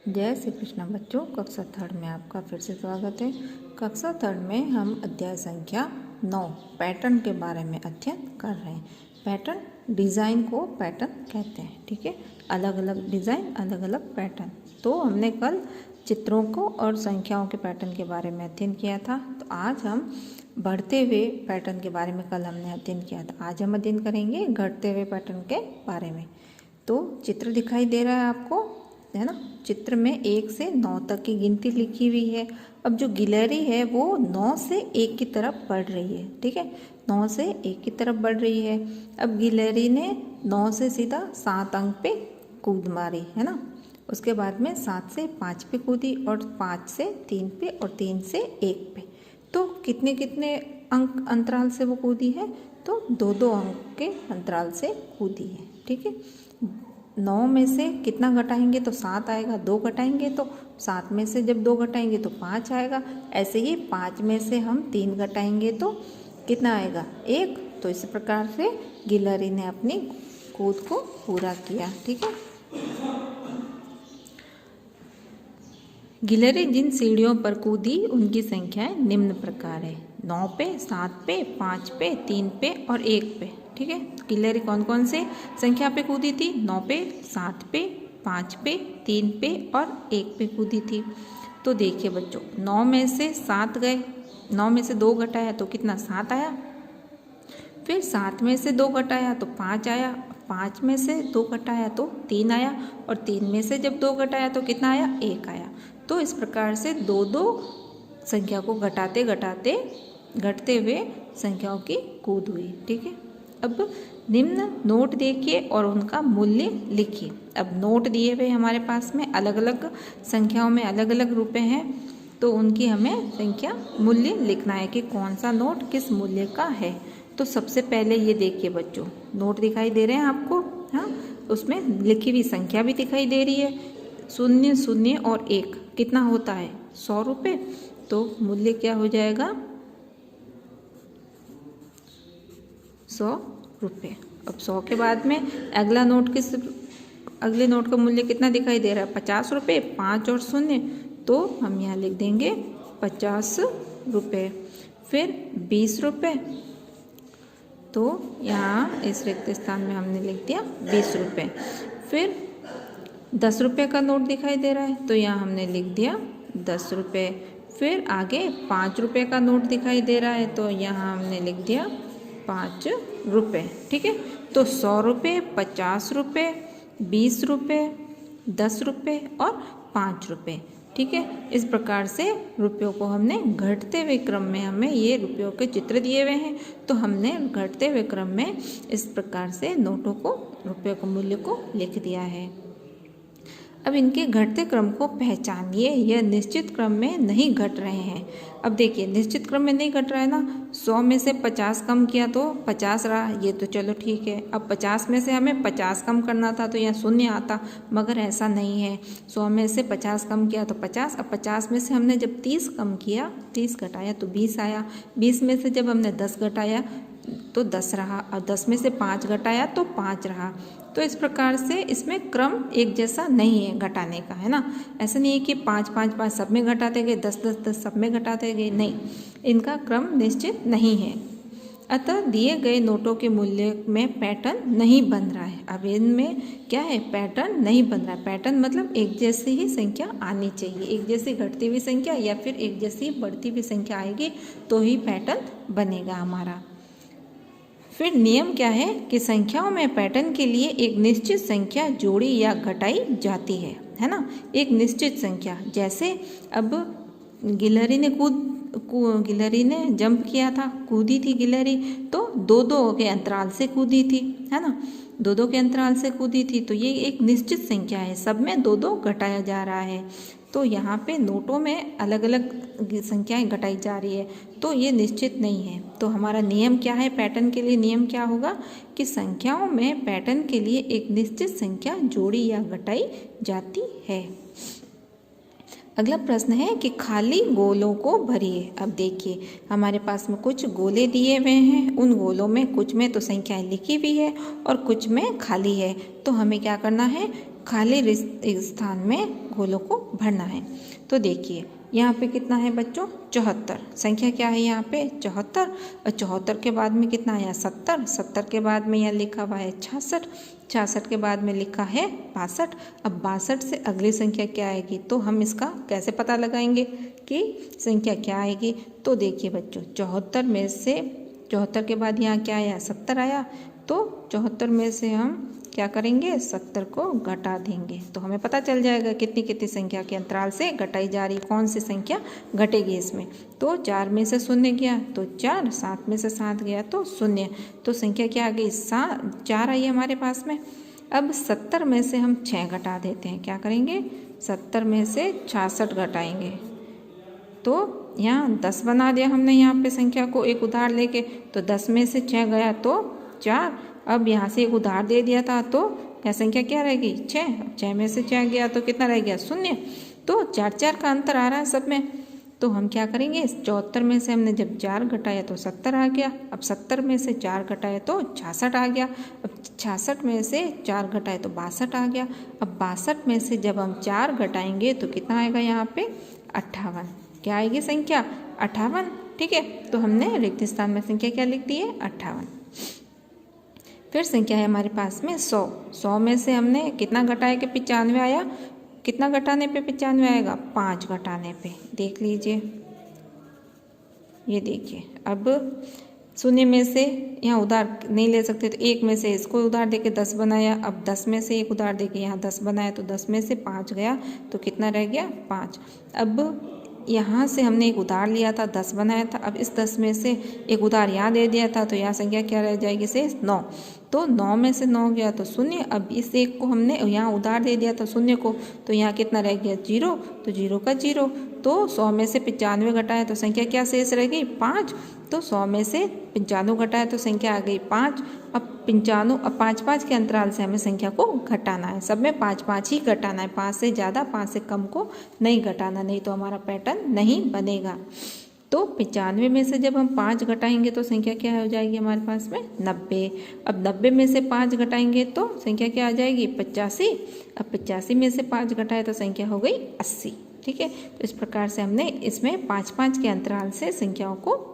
जय श्री कृष्ण बच्चों, कक्षा थर्ड में आपका फिर से स्वागत है। कक्षा थर्ड में हम अध्याय संख्या 9 पैटर्न के बारे में अध्ययन कर रहे हैं। पैटर्न डिज़ाइन को पैटर्न कहते हैं, ठीक है। अलग अलग डिज़ाइन, अलग अलग पैटर्न। तो हमने कल चित्रों को और संख्याओं के पैटर्न के बारे में अध्ययन किया था। तो आज हम बढ़ते हुए पैटर्न के बारे में कल हमने अध्ययन किया था। आज हम अध्ययन करेंगे घटते हुए पैटर्न के बारे में। तो चित्र दिखाई दे रहा है आपको, है ना। चित्र में 1 से 9 तक की गिनती लिखी हुई है। अब जो गिलहरी है वो 9 से 1 की तरफ बढ़ रही है, ठीक है। 9 से 1 की तरफ बढ़ रही है। अब गिलहरी ने 9 से सीधा 7 अंक पे कूद मारी, है ना। उसके बाद में 7 से 5 पे कूदी और 5 से 3 पे और 3 से 1 पे। तो कितने कितने अंक अंतराल से वो कूदी है? तो 2-2 अंक के अंतराल से कूदी है, ठीक है। 9 में से कितना घटाएंगे तो 7 आएगा, 2 घटाएंगे तो 7 में से जब 2 घटाएंगे तो 5 आएगा। ऐसे ही 5 में से हम 3 घटाएंगे तो कितना आएगा? 1। तो इस प्रकार से गिलहरी ने अपनी कूद को पूरा किया, ठीक है। गिलहरी जिन सीढ़ियों पर कूदी उनकी संख्याएं निम्न प्रकार है। 9 पे, 7 पे, 5 पे, 3 पे और 1 पे, ठीक है। गिलहरी कौन कौन से संख्या पे कूदी थी? 9 पे, 7 पे, 5 पे, 3 पे और 1 पे कूदी थी। तो देखिए बच्चों, 9 में से 7 गए, 9 में से 2 घटाया तो कितना? 7 आया। फिर 7 में से 2 घटाया तो 5 आया। 5 में से 2 घटाया तो 3 आया और 3 में से जब 2 घटाया तो कितना आया? 1 आया। तो इस प्रकार से 2-2 संख्या को घटाते घटाते घटते हुए संख्याओं की कूद हुई, ठीक है। अब निम्न नोट देखिए और उनका मूल्य लिखिए। अब नोट दिए हुए हमारे पास में अलग अलग संख्याओं में अलग अलग रुपए हैं, तो उनकी हमें संख्या मूल्य लिखना है कि कौन सा नोट किस मूल्य का है। तो सबसे पहले ये देखिए बच्चों, नोट दिखाई दे रहे हैं आपको, हाँ। उसमें लिखी हुई संख्या भी दिखाई दे रही है। 0, 0 और 1 कितना होता है? 100 रुपये। तो मूल्य क्या हो जाएगा? 100 रुपये। अब 100 के बाद में अगला नोट अगले नोट का मूल्य कितना दिखाई दे रहा है? 50 रुपये। 5 और 0, तो हम यहाँ लिख देंगे 50 रुपये। फिर 20 रुपये, तो यहाँ इस रिक्त स्थान में हमने लिख दिया 20 रुपये। फिर 10 रुपये का नोट दिखाई दे रहा है, तो यहाँ हमने लिख दिया 10 रुपये। फिर आगे 5 रुपये का नोट दिखाई दे रहा है, तो यहाँ हमने लिख दिया 5 रुपये, ठीक है। तो 100 रुपये, 50 रुपये, 20 रुपये, 10 रुपये और 5 रुपये, ठीक है। इस प्रकार से रुपयों को हमने घटते हुए क्रम में, हमें ये रुपयों के चित्र दिए हुए हैं, तो हमने घटते हुए क्रम में इस प्रकार से नोटों को, रुपयों के मूल्य को लिख दिया है। अब इनके घटते क्रम को पहचानिए। यह निश्चित क्रम में नहीं घट रहे हैं। अब देखिए, निश्चित क्रम में नहीं घट रहा है ना। 100 में से 50 कम किया तो 50 रहा, ये तो चलो ठीक है। अब 50 में से हमें 50 कम करना था तो यहाँ 0 आता, मगर ऐसा नहीं है। 100 में से 50 कम किया तो 50। अब 50 में से हमने जब 30 कम किया, 30 घटाया तो 20 आया। 20 में से जब हमने 10 घटाया तो 10 रहा, और 10 में से 5 घटाया तो 5 रहा। तो इस प्रकार से इसमें क्रम एक जैसा नहीं है घटाने का, है ना। ऐसा नहीं है कि 5, 5, 5 सब में घटाते गए, 10, 10, 10 सब में घटाते गए, नहीं, इनका क्रम निश्चित नहीं है। अतः दिए गए नोटों के मूल्य में पैटर्न नहीं बन रहा है। अब इनमें क्या है? पैटर्न नहीं बन रहा है। पैटर्न मतलब एक जैसी ही संख्या आनी चाहिए, एक जैसी घटती हुई संख्या या फिर एक जैसी बढ़ती हुई संख्या आएगी तो ही पैटर्न बनेगा हमारा। फिर नियम क्या है कि संख्याओं में पैटर्न के लिए एक निश्चित संख्या जोड़ी या घटाई जाती है ना। एक निश्चित संख्या, जैसे अब गिलहरी ने जंप किया था, कूदी थी गिलहरी, तो 2-2 के अंतराल से कूदी थी, है ना। 2-2 के अंतराल से कूदी थी, तो ये एक निश्चित संख्या है। सब में 2-2 घटाया जा रहा है। तो यहाँ पे नोटों में अलग अलग संख्याएं घटाई जा रही है, तो ये निश्चित नहीं है। तो हमारा नियम क्या है? पैटर्न के लिए नियम क्या होगा कि संख्याओं में पैटर्न के लिए एक निश्चित संख्या जोड़ी या घटाई जाती है। अगला प्रश्न है कि खाली गोलों को भरिए। अब देखिए, हमारे पास में कुछ गोले दिए हुए हैं, उन गोलों में कुछ में तो संख्याएं लिखी हुई है और कुछ में खाली है। तो हमें क्या करना है? खाली स्थान में घोलों को भरना है। तो देखिए यहाँ पे कितना है बच्चों 74, संख्या क्या है यहाँ पे 74, और 74 के बाद में कितना आया 70, 70 के बाद में यहाँ लिखा हुआ है 66, 66 के बाद में लिखा है 62। अब 62 से अगली संख्या क्या आएगी, तो हम इसका कैसे पता लगाएंगे कि संख्या क्या आएगी। तो देखिए बच्चों 74 में से 74 के बाद यहाँ क्या आया 70 आया, तो 74 में से हम क्या करेंगे 70 को घटा देंगे, तो हमें पता चल जाएगा कितनी कितनी संख्या के अंतराल से घटाई जा रही, कौन सी संख्या घटेगी इसमें। तो 4 में से 0 गया तो 4, 7 में से 7 गया तो 0, तो संख्या क्या आ गई 4 आई हमारे पास में। अब 70 में से हम 6 घटा देते हैं, क्या करेंगे 70 में से 66 घटाएंगे, तो यहाँ 10 बना दिया हमने यहाँ पे संख्या को एक उधार लेके, तो 10 में से 6 गया तो 4। अब यहाँ से एक उधार दे दिया था तो यह संख्या क्या रहेगी 6, 6 में से 6 गया तो कितना रह गया 0, तो 4 4 का अंतर आ रहा है सब में। तो हम क्या करेंगे 74 में से हमने जब 4 घटाया तो 70 आ गया, अब 70 में से 4 घटाए तो 66 आ गया, अब 66 में से 4 घटाए तो 62 आ गया, अब 62 में से जब हम 4 घटाएंगे तो कितना आएगा यहाँ पे 58, क्या आएगी संख्या 58। ठीक है, तो हमने रिक्त स्थान में संख्या क्या लिख दी है 58। फिर संख्या है हमारे पास में 100, 100 में से हमने कितना घटाया कि 95 आया, कितना घटाने पे 95 आएगा 5 घटाने पे, देख लीजिए ये देखिए। अब 0 में से यहाँ उधार नहीं ले सकते तो 1 में से इसको उधार देके 10 बनाया, अब 10 में से एक उधार देके यहाँ 10 बनाया तो 10 में से 5 गया तो कितना रह गया 5। अब यहाँ से हमने एक उधार लिया था 10 बनाया था, अब इस 10 में से एक उधार यहाँ दे दिया था तो यहाँ संख्या क्या रह जाएगी से 9, तो 9 में से 9 गया तो 0। अब इस एक को हमने यहाँ उधार दे दिया था 0 को, तो यहाँ कितना रह गया 0, तो 0 का 0। तो 100 में से 95 घटाए तो संख्या क्या शेष रह गई 5, तो 100 में से 95 घटाए तो संख्या आ गई 5। अब 95, अब 5 5 के अंतराल से हमें संख्या को घटाना है, सब में 5 5 ही घटाना है, 5 से ज़्यादा 5 से कम को नहीं घटाना, नहीं तो हमारा पैटर्न नहीं बनेगा। तो 95 में से जब हम 5 घटाएंगे तो संख्या क्या हो जाएगी हमारे पास में 90। अब 90 में से 5 घटाएंगे तो संख्या क्या आ जाएगी 85। अब 85 में से 5 घटाए तो संख्या हो गई 80। ठीक है, तो इस प्रकार से हमने इसमें 5 5 के अंतराल से संख्याओं को